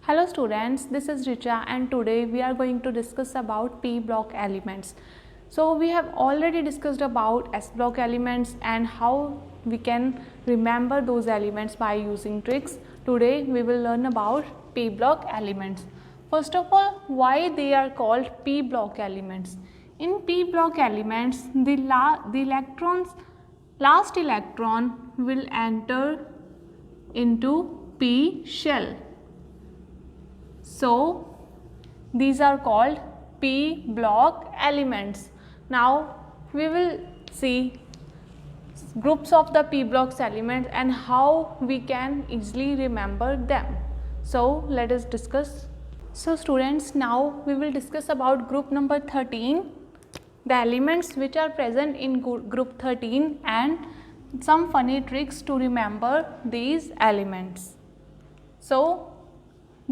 Hello students, this is Richa and today we are going to discuss about P block elements. So we have already discussed about S block elements and how we can remember those elements by using tricks. Today we will learn about P block elements. First of all, why they are called P block elements? In P block elements, the last electron will enter into P shell. So these are called P block elements. Now we will see groups of the P blocks elements and how we can easily remember them. So let us discuss. So students, now we will discuss about group number 13, the elements which are present in group 13 and some funny tricks to remember these elements. So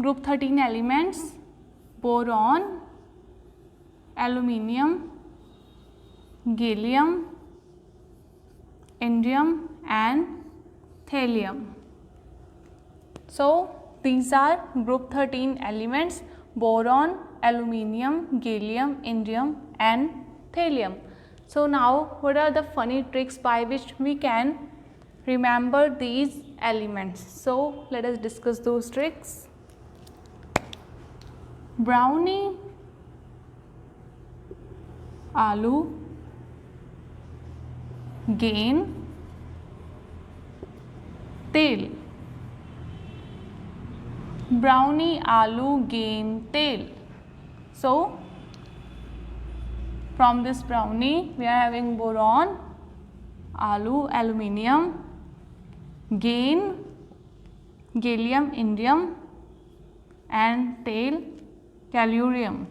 group 13 elements: boron, aluminium, gallium, indium and thallium. So these are group 13 elements: boron, aluminium, gallium, indium and thallium. So now what are the funny tricks by which we can remember these elements? So let us discuss those tricks. Brownie, आलू, gain, तेल. Brownie, आलू, gain, तेल. So from this brownie we are having boron, आलू, aluminium, gain, gallium, indium and tail, tellurium.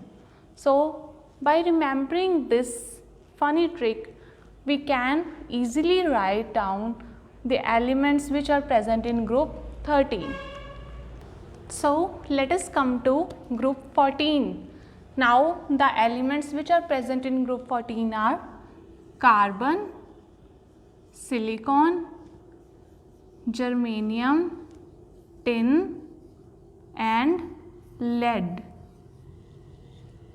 So by remembering this funny trick, we can easily write down the elements which are present in group 13. So let us come to group 14. Now the elements which are present in group 14 are carbon, silicon, germanium, tin and lead.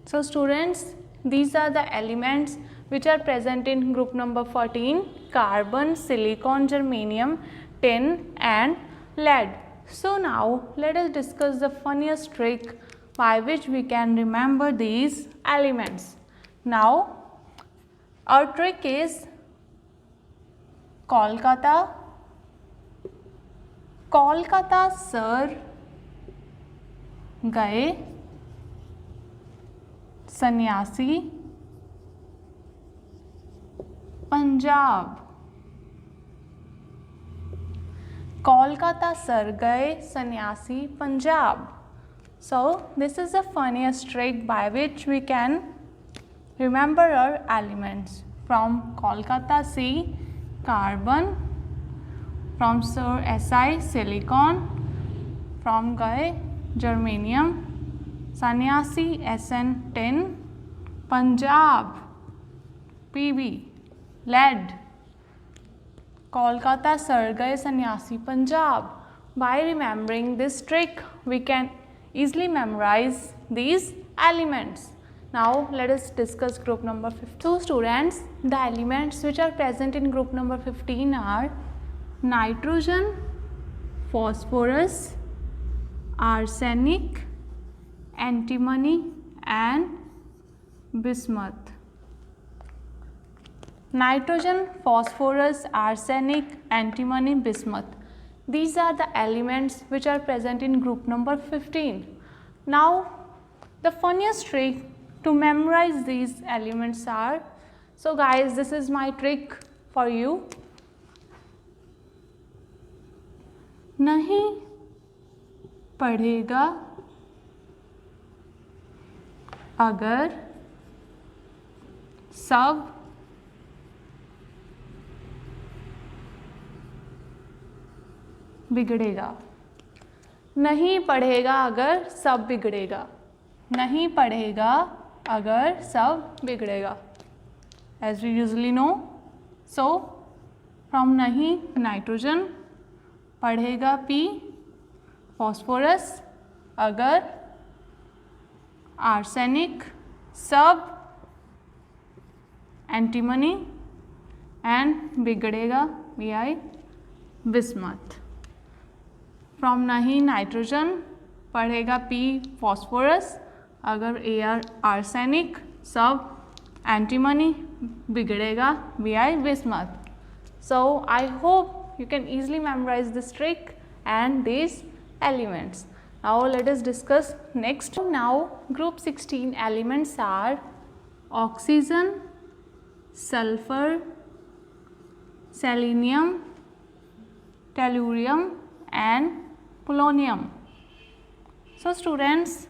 So students, these are the elements which are present in group number 14: carbon, silicon, germanium, tin and lead. So now let us discuss the funniest trick by which we can remember these elements. Now our trick is Kolkata. Kolkata sir गए सन्यासी Punjab. Kolkata sir गए सन्यासी Punjab. So this is the funniest trick by which we can remember our elements. From Kolkata C, carbon, from Sir Si, silicon, from Gaye, germanium, Sannyasi SN, tin, Punjab PB, lead. Kolkata sir gaye sannyasi Punjab. By remembering this trick, we can easily memorize these elements. Now let us discuss group number 15. So students, the elements which are present in group number 15 are nitrogen, phosphorus, arsenic, antimony and bismuth. Nitrogen, phosphorus, arsenic, antimony, bismuth. These are the elements which are present in group number 15. Now the funniest trick to memorize these elements are, so guys, this is my trick for you. नहीं पढ़ेगा अगर सब बिगड़ेगा. नहीं पढ़ेगा अगर सब बिगड़ेगा. नहीं पढ़ेगा अगर सब बिगड़ेगा. As we usually know. So from नहीं nitrogen, पढ़ेगा P, phosphorus, अगर arsenic, sub, antimony and बिगड़ेगा Bi bismuth. From नहीं नाइट्रोजन पढ़ेगा P phosphorus, अगर Ar arsenic, sub, antimony बिगड़ेगा Bi bismuth. So I hope you can easily memorize this trick and these elements. Now let us discuss next. Now group 16 elements are oxygen, sulfur, selenium, tellurium and polonium. So students,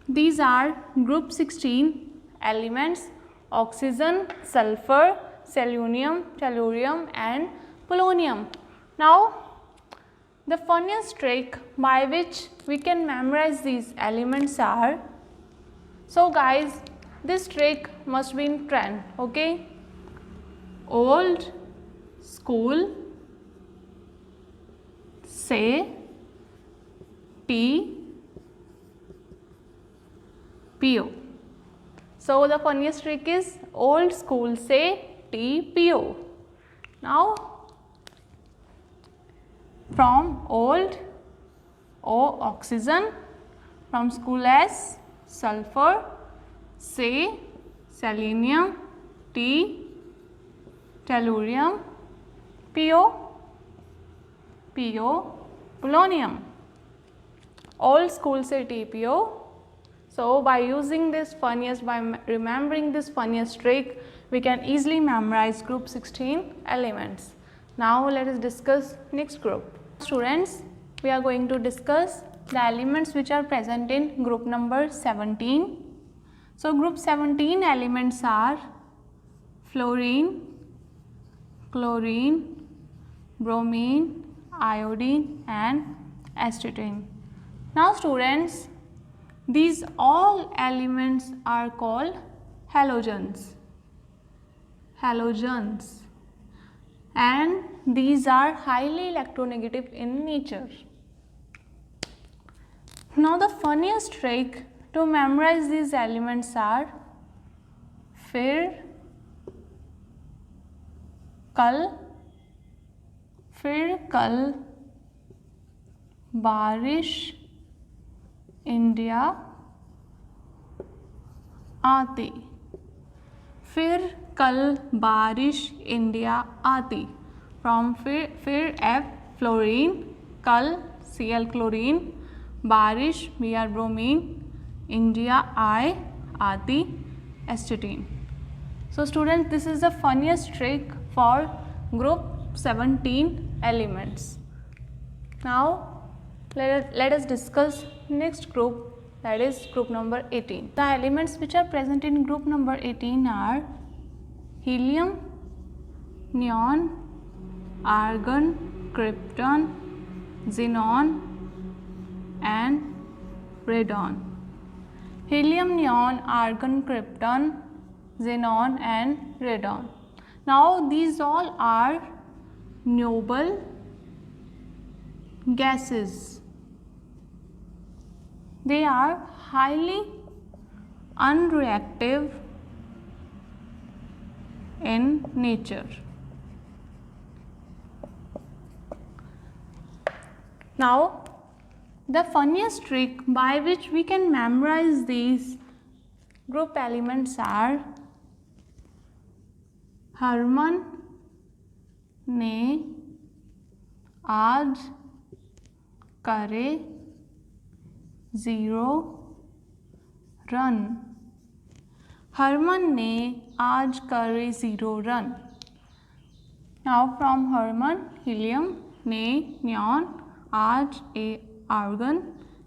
these are group 16 elements: oxygen, sulfur, selenium, tellurium and polonium. Now the funniest trick by which we can memorize these elements are, so guys, this trick must be in trend, okay? Old school say T PO. So the funniest trick is old school say TPO. Now from old O oxygen, from school S sulfur, say selenium, T tellurium, PO polonium. Old school say TPO. So by using this funniest, by remembering this funniest trick, we can easily memorize group 16 elements. Now let us discuss next group. Students, we are going to discuss the elements which are present in group number 17. So group 17 elements are fluorine, chlorine, bromine, iodine and acetylene. Now students, these all elements are called halogens. And these are highly electronegative in nature. Now the funniest trick to memorize these elements are फिर कल बारिश India आती, फिर कल बारिश India आती. From फिर F fluorine, कल Cl क्लोरीन, बारिश Br ब्रोमीन, इंडिया I आती एस्टेटीन. So students, this is the funniest trick for group 17 elements. Now let us discuss next group, that is group number 18. The elements which are present in group number 18 are helium, neon, argon, krypton, xenon and radon. Helium, neon, argon, krypton, xenon and radon. Now these all are noble gases. They are highly unreactive in nature. Now the funniest trick by which we can memorize these group elements are Harman ने आज करे 0 run. Harman ने आज करे 0 run. Now from Herman, helium, ne, neon, आज argon,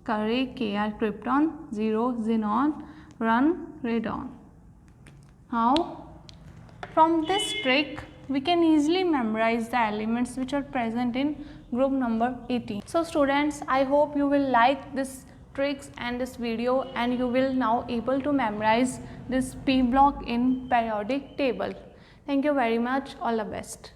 करे Kr, krypton, 0 xenon, run radon. Now from this trick we can easily memorize the elements which are present in group number 18. So students, I hope you will like this tricks and this video, and you will now able to memorize this P block in periodic table. Thank you very much. All the best.